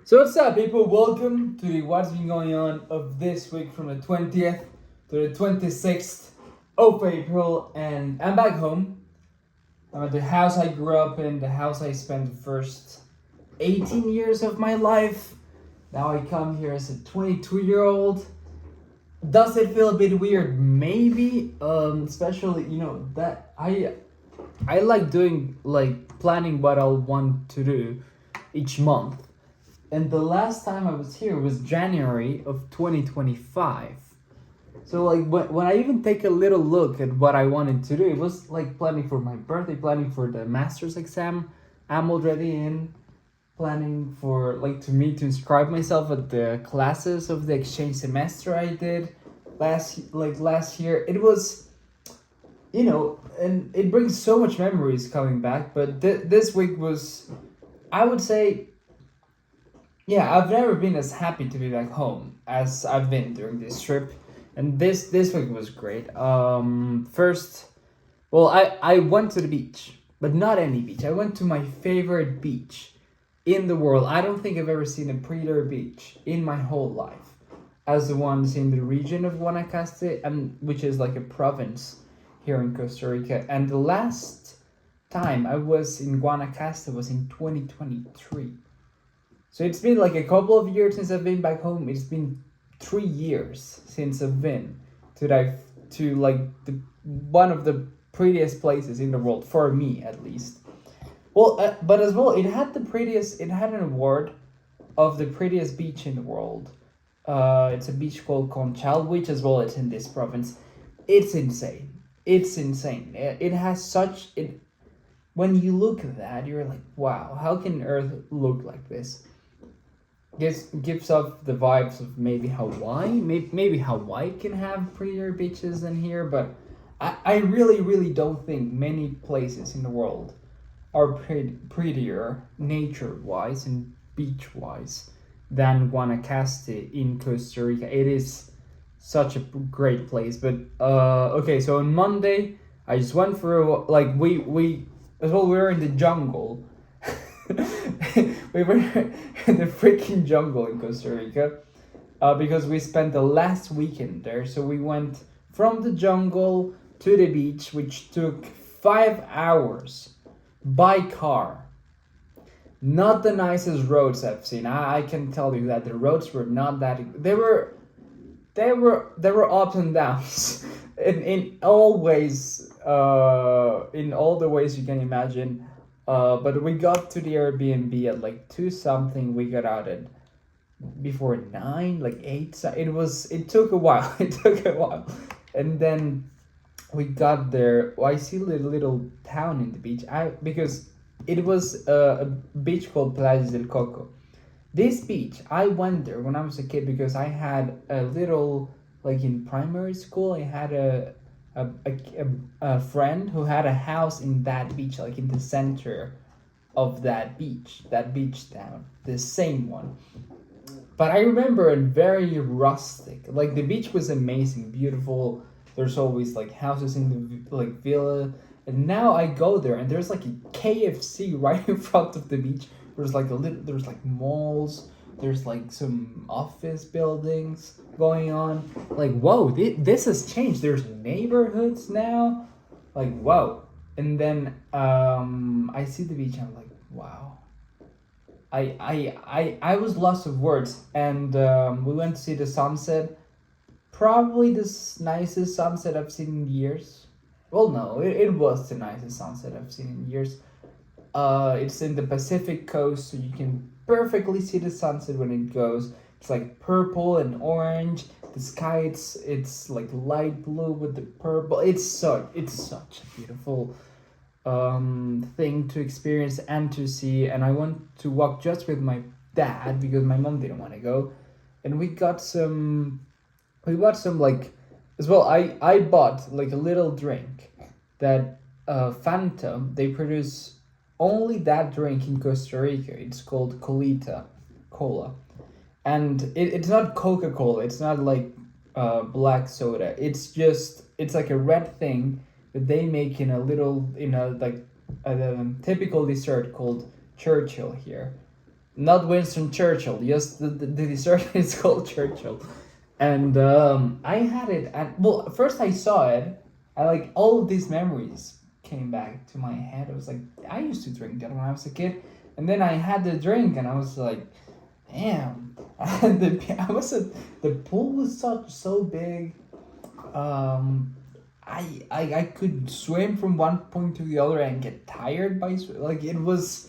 So what's up, people? Welcome to the What's Been Going On of this week from the 20th to the 26th of April, and I'm back home. I'm at the house I grew up in, the house I spent the first 18 years of my life. Now I come here as a 22-year-old. Does it feel a bit weird? Maybe, especially that I like doing like planning what I'll want to do each month. And the last time I was here was January of 2025. So like when I even take a little look at what I wanted to do, it was like planning for my birthday, planning for the master's exam I'm already in, planning for like to inscribe myself at the classes of the exchange semester I did last year. It was and it brings so much memories coming back, but this week was, I would say, yeah, I've never been as happy to be back home as I've been during this trip, and this week was great. First, well, I went to the beach, but not any beach. I went to my favorite beach in the world. I don't think I've ever seen a prettier beach in my whole life, as the ones in the region of Guanacaste, and which is like a province here in Costa Rica. And the last time I was in Guanacaste was in 2023. So it's been like a couple of years since I've been back home. It's been 3 years since I've been to like the one of the prettiest places in the world, for me at least. Well, but as well, it had the prettiest. It had an award of the prettiest beach in the world. It's a beach called Conchal, which as well it's in this province. It's insane. It's insane. It has such it. When you look at that, you're like, wow, how can Earth look like this? Gives off the vibes of maybe Hawaii. Maybe Hawaii can have prettier beaches than here, but I really don't think many places in the world are prettier nature wise and beach wise than Guanacaste in Costa Rica. It is such a great place. But okay, so on Monday I just went for like we as well, we were in the jungle. We were in the freaking jungle in Costa Rica, because we spent the last weekend there. So we went from the jungle to the beach, which took 5 hours by car. Not the nicest roads I've seen. I can tell you that the roads were not that. They were ups and downs in all ways, in all the ways you can imagine. But we got to the Airbnb at like two something. We got out at before nine, like eight. So it took a while. It took a while, and then we got there. Well, I see a little town in the beach. Because it was a beach called Playa del Coco. This beach, I went there when I was a kid because I had a little, like in primary school, I had a friend who had a house in that beach, like in the center of that beach town, the same one. But I remember it very rustic. Like the beach was amazing, beautiful. There's always like houses in the like villa. And now I go there and there's like a KFC right in front of the beach. There's like malls. There's like some office buildings going on. Like whoa, this has changed. There's neighborhoods now. Like whoa. And then I see the beach and I'm like wow. I was lost of words, and we went to see the sunset. Probably the nicest sunset I've seen in years. Well, no, it was the nicest sunset I've seen in years. It's in the Pacific coast, so you can perfectly see the sunset when it goes. It's like purple and orange. The sky, it's like light blue with the purple. It's such a beautiful thing to experience and to see. And I want to walk just with my dad because my mom didn't want to go, and we bought some like as well. I bought like a little drink that Fanta. They produce only that drink in Costa Rica. It's called Colita Cola, and it's not Coca Cola. It's not like black soda. It's like a red thing that they make in a like a typical dessert called Churchill here. not Winston Churchill. Just the dessert is called Churchill, and I had it. And well, first I saw it, I like all of these memories came back to my head. I was like, I used to drink that when I was a kid, and then I had the drink, and I was like, damn. And the pool was so big. I could swim from one point to the other and get tired by like it was.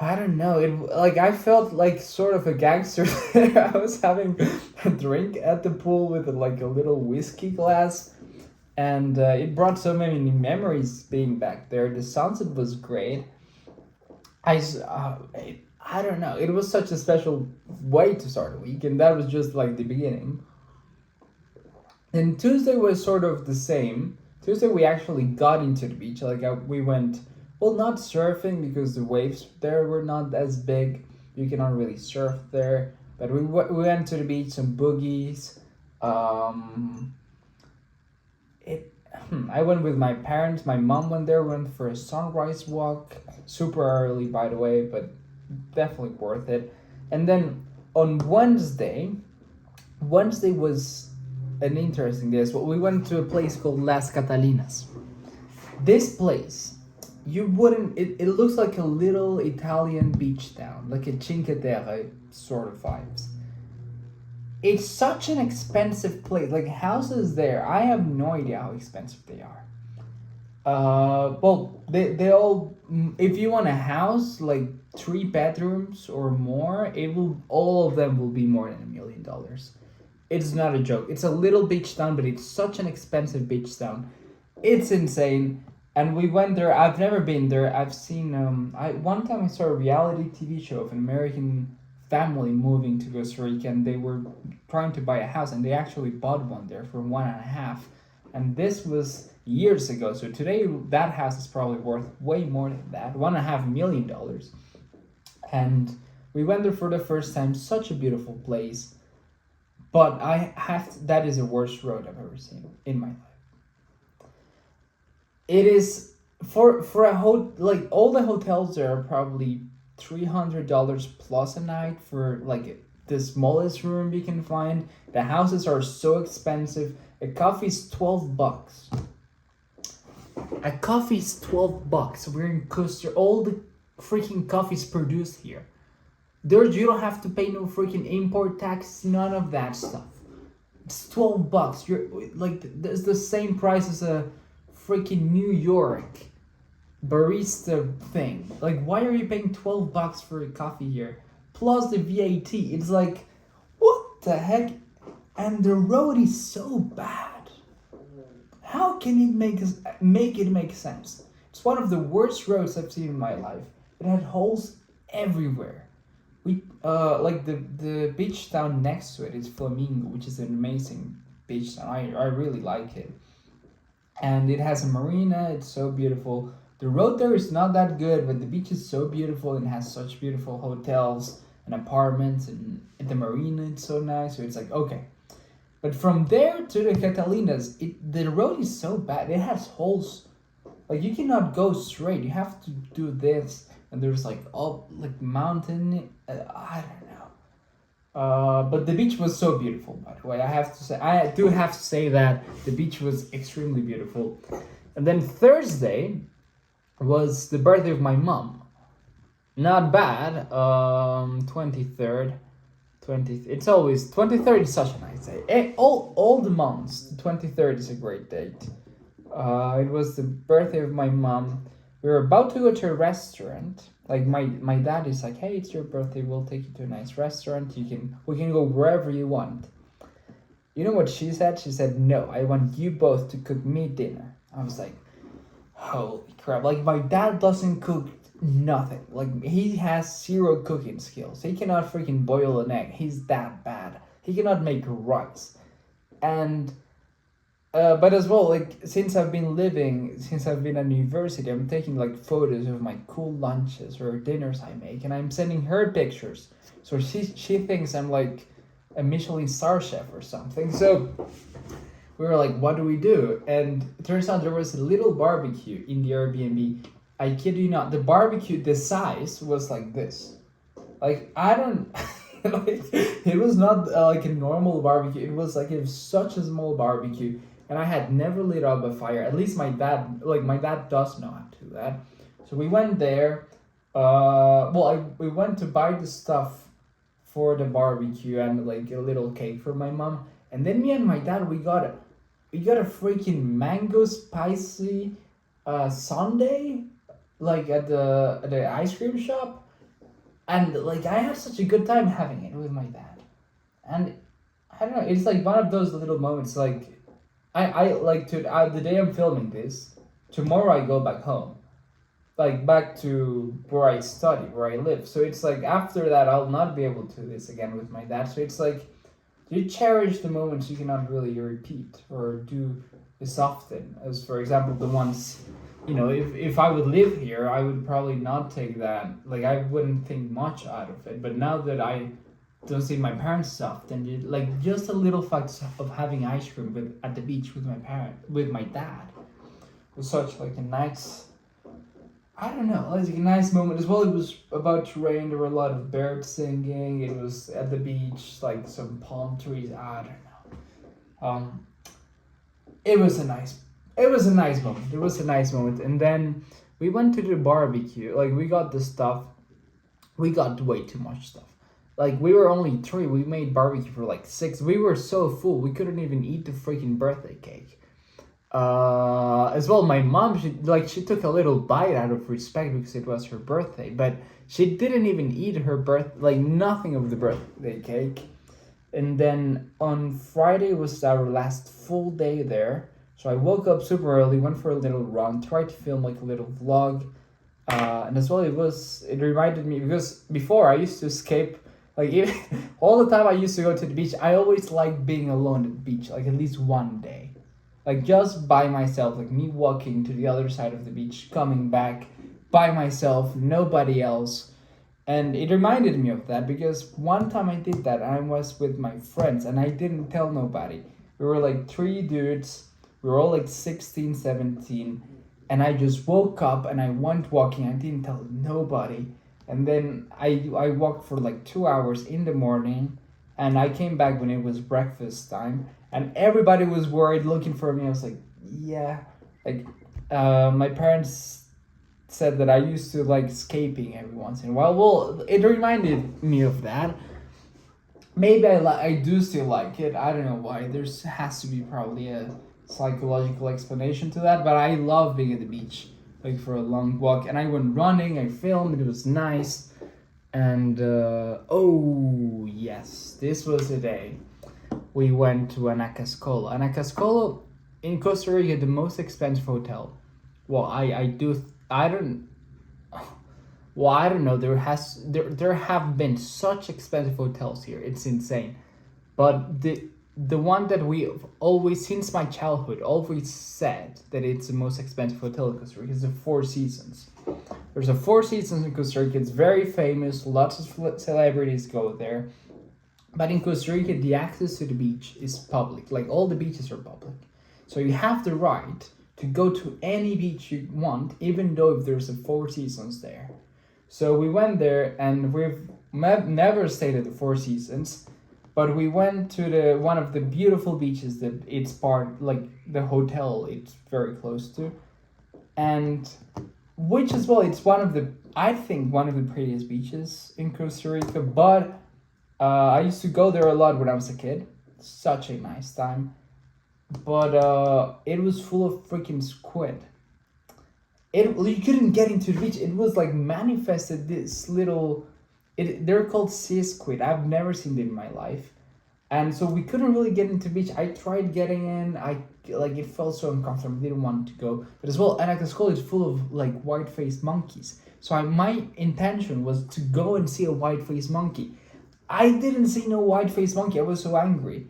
I don't know. It like I felt like sort of a gangster there. I was having a drink at the pool with like a little whiskey glass, and it brought so many memories being back there. The sunset was great. I don't know. It was such a special way to start a week, and that was just like the beginning. And Tuesday was sort of the same. Tuesday we actually got into the beach. Like we went, well, not surfing because the waves there were not as big. You cannot really surf there. But we went to the beach, some boogies. I went with my parents. My mom went there. Went for a sunrise walk. Super early, by the way, but definitely worth it. And then on Wednesday was an interesting day. So we went to a place called Las Catalinas. This place, you wouldn't. It looks like a little Italian beach town, like a Cinque Terre sort of vibes. It's such an expensive place. Like houses there, I have no idea how expensive they are. Well, they all. If you want a house like 3 bedrooms or more, it will all of them will be more than $1 million. It's not a joke. It's a little beach town, but it's such an expensive beach town. It's insane. And we went there. I've never been there. I've seen one time I saw a reality TV show of an American family moving to Costa Rica, and they were trying to buy a house, and they actually bought one there for 1.5. And this was years ago. So today that house is probably worth way more than that. $1.5 million. And we went there for the first time. Such a beautiful place. But that is the worst road I've ever seen in my life. It is for like all the hotels there are probably $300 plus a night for like the smallest room you can find. The houses are so expensive. A coffee is $12. A coffee is $12. We're in Costa. All the freaking coffees produced here. There, you don't have to pay no freaking import tax, none of that stuff. It's $12. You're like, there's the same price as a freaking New York barista thing. Like, why are you paying $12 for a coffee here? Plus the VAT. It's like, what the heck? And the road is so bad. How can it make sense? It's one of the worst roads I've seen in my life. It had holes everywhere. We like the beach town next to it is Flamingo, which is an amazing beach town. I really like it, and it has a marina. It's so beautiful. The road there is not that good, but the beach is so beautiful and has such beautiful hotels and apartments, and the marina it's so nice. So it's like okay, but from there to the Catalinas, the road is so bad. It has holes, like you cannot go straight. You have to do this. And there's like all like mountain, I don't know. But the beach was so beautiful, by the way. I do have to say that the beach was extremely beautiful. And then Thursday was the birthday of my mom. Not bad. 23rd. It's always 23rd is such a nice day. All the months, the 23rd is a great date. It was the birthday of my mom. We were about to go to a restaurant. Like my dad is like, hey, it's your birthday. We'll take you to a nice restaurant. We can go wherever you want. You know what she said? She said, no, I want you both to cook me dinner. I was like, holy crap. Like my dad doesn't cook nothing. Like he has zero cooking skills. He cannot freaking boil an egg. He's that bad. He cannot make rice. And but as well, like since I've been at university, I'm taking like photos of my cool lunches or dinners I make, and I'm sending her pictures. So she thinks I'm like a Michelin star chef or something. So we were like, what do we do? And it turns out there was a little barbecue in the Airbnb. I kid you not, the barbecue, the size was like this. Like I don't like it was not like a normal barbecue. It was such a small barbecue, and I had never lit up a fire. At least my dad does know how to do that. So we went there. We went to buy the stuff for the barbecue and like a little cake for my mom, and then me and my dad we got a freaking mango spicy sundae like at the ice cream shop, and like I had such a good time having it with my dad, and I don't know, it's like one of those little moments. Like I like to the day I'm filming this, tomorrow I go back home, like back to where I study, where I live. So it's like after that I'll not be able to do this again with my dad. So it's like you cherish the moments you cannot really repeat or do as often as, for example, the ones, if I would live here, I would probably not take that. Like I wouldn't think much out of it. But now that I don't see my parents as often, like just a little fact of having ice cream at the beach with my dad was such like a nice. I don't know, it was like a nice moment as well. It was about to rain. There were a lot of birds singing. It was at the beach, like some palm trees. I don't know. It was a nice. It was a nice moment. It was a nice moment, and then we went to the barbecue. Like we got the stuff. We got way too much stuff. Like we were only three. We made barbecue for like six. We were so full we couldn't even eat the freaking birthday cake. As well, my mom, she took a little bite out of respect because it was her birthday, but she didn't even eat nothing of the birthday cake. And then on Friday was our last full day there, so I woke up super early, went for a little run, tried to film like a little vlog, and as well it reminded me, because before I used to escape, like even, all the time I used to go to the beach. I always liked being alone at the beach, like at least one day. Like just by myself, like me walking to the other side of the beach, coming back by myself, nobody else. And it reminded me of that because one time I did that, I was with my friends and I didn't tell nobody. We were like three dudes, we were all like 16, 17, and I just woke up and I went walking, I didn't tell nobody. And then I walked for like 2 hours in the morning, and I came back when it was breakfast time, and everybody was worried looking for me. I was like, yeah, like my parents said that I used to like escaping every once in a while. Well, it reminded me of that. Maybe I do still like it. I don't know why. There's has to be probably a psychological explanation to that, but I love being at the beach, like for a long walk. And I went running, I filmed, it was nice. And oh yes, this was the day we went to Anacascola. Anacascola in Costa Rica, the most expensive hotel. Well, I don't know. There have been such expensive hotels here. It's insane. But the one that we always, since my childhood, always said that it's the most expensive hotel in Costa Rica is the Four Seasons. There's a Four Seasons in Costa Rica. It's very famous. Lots of celebrities go there. But in Costa Rica, the access to the beach is public. Like all the beaches are public. So you have the right to go to any beach you want, even though if there's a Four Seasons there. So we went there, and we've never stayed at the Four Seasons, but we went to one of the beautiful beaches that it's part, like the hotel it's very close to, and which as well, it's I think one of the prettiest beaches in Costa Rica. But I used to go there a lot when I was a kid. Such a nice time. But it was full of freaking squid. You couldn't get into the beach. It was like manifested this little. They're called sea squid. I've never seen them in my life, and so we couldn't really get into the beach. I tried getting in. It felt so uncomfortable. I didn't want to go. But as well, Anacascola is full of like white-faced monkeys. So my intention was to go and see a white-faced monkey. I didn't see no white-faced monkey. I was so angry.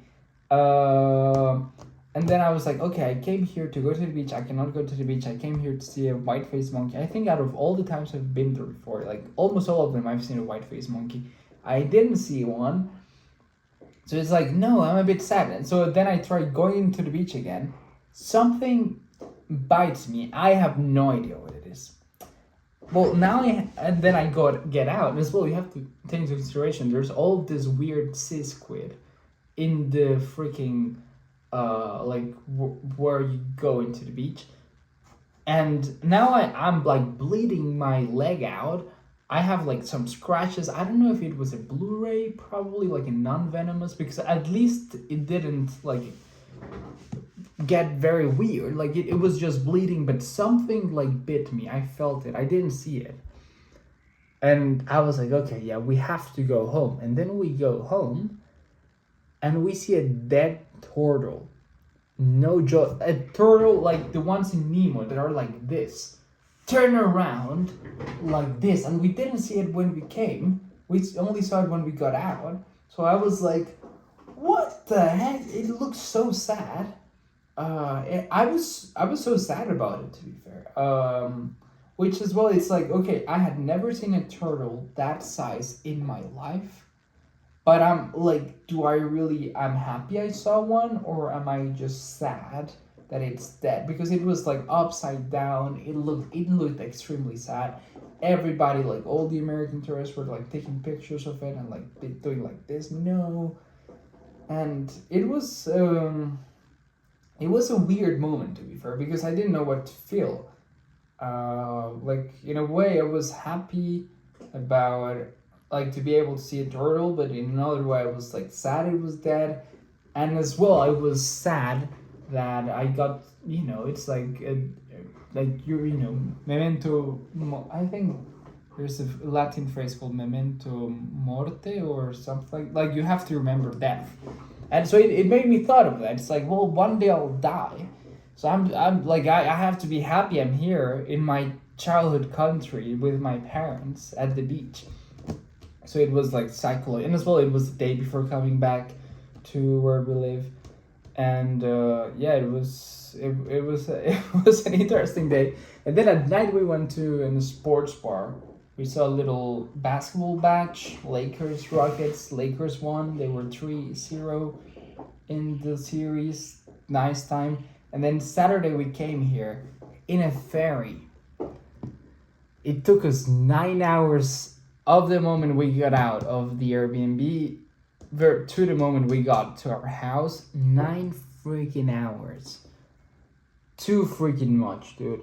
And then I was like, okay, I came here to go to the beach. I cannot go to the beach. I came here to see a white-faced monkey. I think out of all the times I've been there before, like almost all of them, I've seen a white-faced monkey. I didn't see one. So it's like, no, I'm a bit sad. And so then I tried going into the beach again. Something bites me. I have no idea what it is. well, now and then I got get out, and as well you have to take into consideration there's all this weird sea squid in the freaking like where you go into the beach, and now I'm like bleeding my leg out. I have like some scratches. I don't know if it was a Blu-ray, probably like a non-venomous, because at least it didn't like get very weird. Like it was just bleeding, but something like bit me. I felt it. I didn't see it. And I was like, okay, yeah, we have to go home. And then we go home and we see a dead turtle. No joke. A turtle like the ones in Nemo that are like this. Turn around like this. And we didn't see it when we came. We only saw it when we got out. So I was like, what the heck? It looks so sad. I was so sad about it, to be fair. Which as well, it's like, okay, I had never seen a turtle that size in my life, but I'm like, I'm happy I saw one, or am I just sad that it's dead? Because it was like upside down. It looked extremely sad. Everybody, like all the American tourists, were like taking pictures of it and like doing like this, no, and it was a weird moment, to be fair, because I didn't know what to feel. Like in a way, I was happy about like to be able to see a turtle, but in another way, I was like sad it was dead, and as well, I was sad that I got, it's like memento. I think there's a Latin phrase called memento morte or something like you have to remember death. And so it made me thought of that. It's like, well, one day I'll die. So I'm like, I have to be happy I'm here in my childhood country with my parents at the beach. So it was like psychological. And as well, it was the day before coming back to where we live. And yeah, it was it was an interesting day. And then at night we went to a sports bar. We saw a little basketball match. Lakers Rockets. Lakers won. They were 3-0 in the series. Nice time. And then Saturday we came here in a ferry. It took us 9 hours of the moment we got out of the Airbnb to the moment we got to our house. 9 freaking hours. Too freaking much, dude.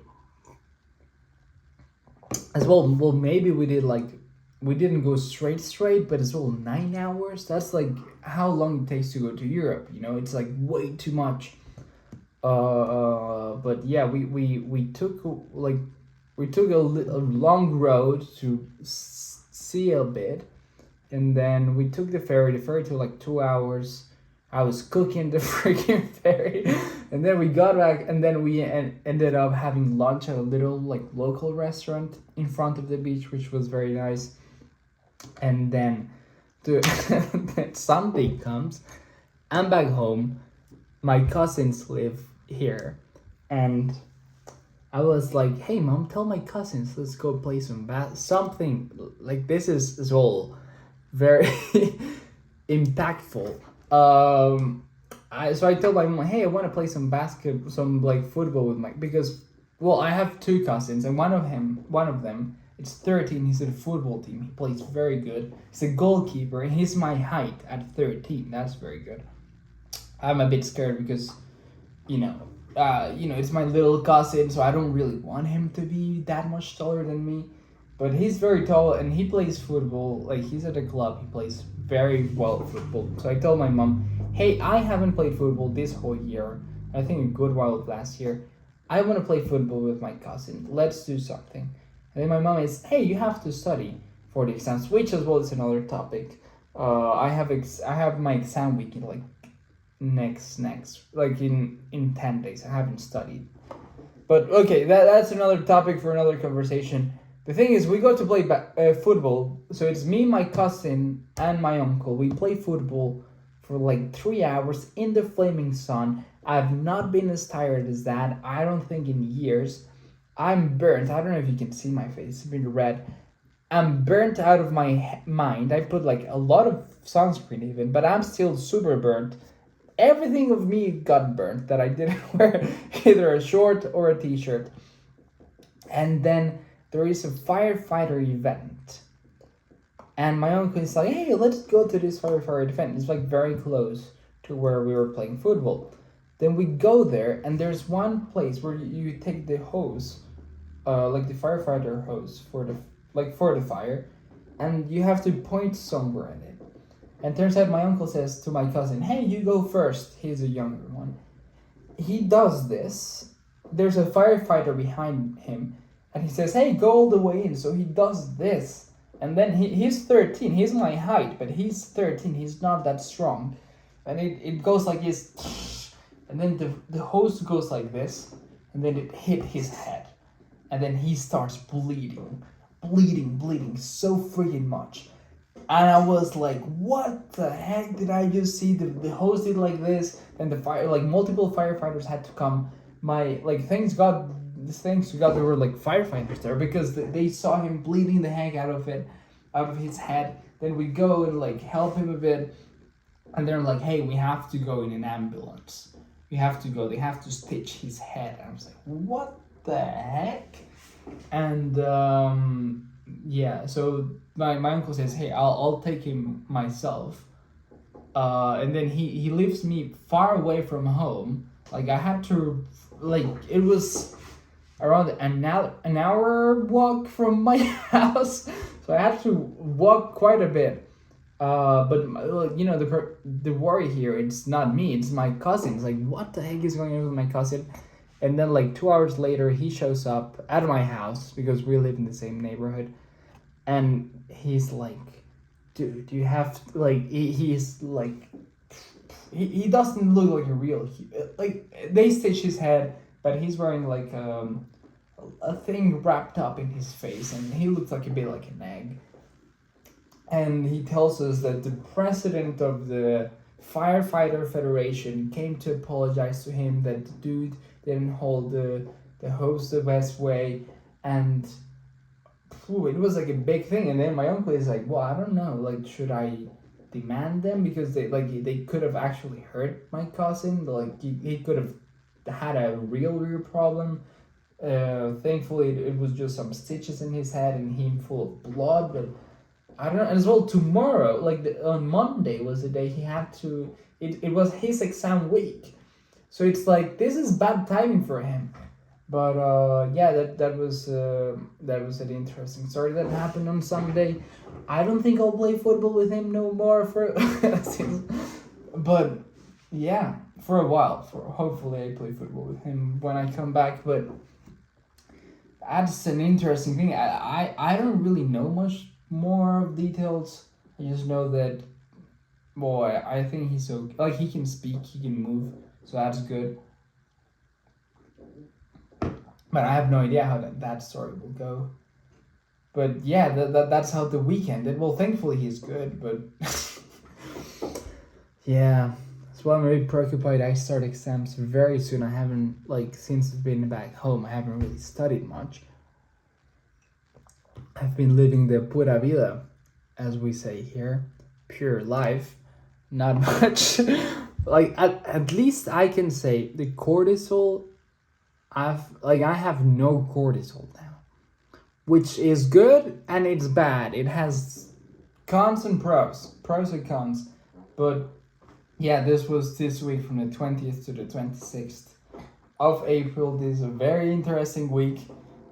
As well, maybe we didn't go straight, but as well 9 hours. That's like how long it takes to go to Europe. It's like way too much. But yeah, we took a long road to see a bit, and then we took the ferry. The ferry took like 2 hours. I was cooking the freaking ferry, and then we got back, and then we ended up having lunch at a little like local restaurant in front of the beach, which was very nice. And then Sunday comes, I'm back home. My cousins live here, and I was like, "Hey, mom, tell my cousins let's go play something like this is as well very impactful." So I told my mom, "Hey, I want to play some football with because I have 2 cousins, and one of them, it's 13. He's in the football team. He plays very good. He's a goalkeeper, and he's my height at 13. That's very good. I'm a bit scared because, it's my little cousin, so I don't really want him to be that much taller than me. But he's very tall, and he plays football. Like, he's at a club. He plays very well football. So I told my mom, hey, I haven't played football this whole year. I think a good while of last year. I want to play football with my cousin. Let's do something. And then my mom is, hey, you have to study for the exams, which as well is another topic. I have my exam week in like next like in 10 days. I haven't studied. But okay, that's another topic for another conversation. The thing is, we go to play football. So it's me, my cousin, and my uncle. We play football for like 3 hours in the flaming sun. I've not been as tired as that, I don't think, in years. I'm burnt. I don't know if you can see my face. It's been red. I'm burnt out of my mind. I put like a lot of sunscreen even, but I'm still super burnt. Everything of me got burnt that I didn't wear either a short or a t-shirt. And then there is a firefighter event. And my uncle is like, hey, let's go to this firefighter event. It's like very close to where we were playing football. Then we go there, and there's one place where you take the hose, like the firefighter hose for the fire, and you have to point somewhere in it. And turns out my uncle says to my cousin, hey, you go first. He's a younger one. He does this. There's a firefighter behind him, and he says, hey, go all the way in. So he does this. And then he's 13. He's my height, but he's 13. He's not that strong. And it goes like this. And then the hose goes like this. And then it hit his head. And then he starts bleeding so freaking much. And I was like, what the heck did I just see? The hose did like this. And the fire, like multiple firefighters had to come. Thanks God there were like firefighters there, because they saw him bleeding the heck out of his head. Then we go and like help him a bit, and they're like, hey, we have to go in an ambulance. We have to go. They have to stitch his head. And I was like, what the heck? And so my uncle says, hey, I'll take him myself. And then he leaves me far away from home. Like I had to, like it was around an hour walk from my house, so I had to walk quite a bit. But you know, the worry here, it's not me, it's my cousin. It's like, what the heck is going on with my cousin? And then like 2 hours later, he shows up at my house because we live in the same neighborhood, and he's like, dude, you have to, like he's like, he doesn't look like a real, like they stitch his head, but he's wearing like a thing wrapped up in his face, and he looks like a bit like an egg. And he tells us that the president of the Firefighter Federation came to apologize to him, that the dude didn't hold the hose the best way, and it was like a big thing. And then my uncle is like, well, I don't know, like, should I demand them? Because they could have actually hurt my cousin, like he could have had a real problem. Thankfully it was just some stitches in his head and him full of blood. But I don't know. And as well, tomorrow, on Monday was the day he had to, it was his exam week, so it's like, this is bad timing for him. But that was an interesting story that happened on Sunday. I don't think I'll play football with him no more but yeah, for a while. Hopefully I play football with him when I come back. But that's an interesting thing. I don't really know much more details. I just know that, boy, I think he's okay. Like, he can speak, he can move, so that's good. But I have no idea how that story will go. But yeah, that's how the week ended. Well, thankfully he's good, but yeah. So I'm really preoccupied. I start exams very soon. I haven't, since I've been back home, I haven't really studied much. I've been living the pura vida, as we say here, pure life, not much. At least I can say the cortisol, I have no cortisol now, which is good and it's bad. It has cons and pros and cons. But yeah, this was this week from the 20th to the 26th of April. This is a very interesting week.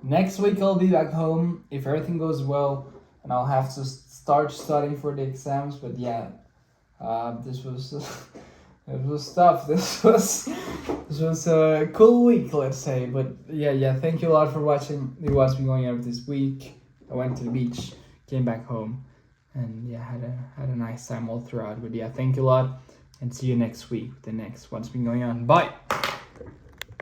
Next week I'll be back home if everything goes well, and I'll have to start studying for the exams. But yeah, this was it was tough. This was a cool week, let's say. But yeah. Thank you a lot for watching what's been going on this week. I went to the beach, came back home, and yeah, had a nice time all throughout. But yeah, thank you a lot, and see you next week with the next what's been going on. Bye.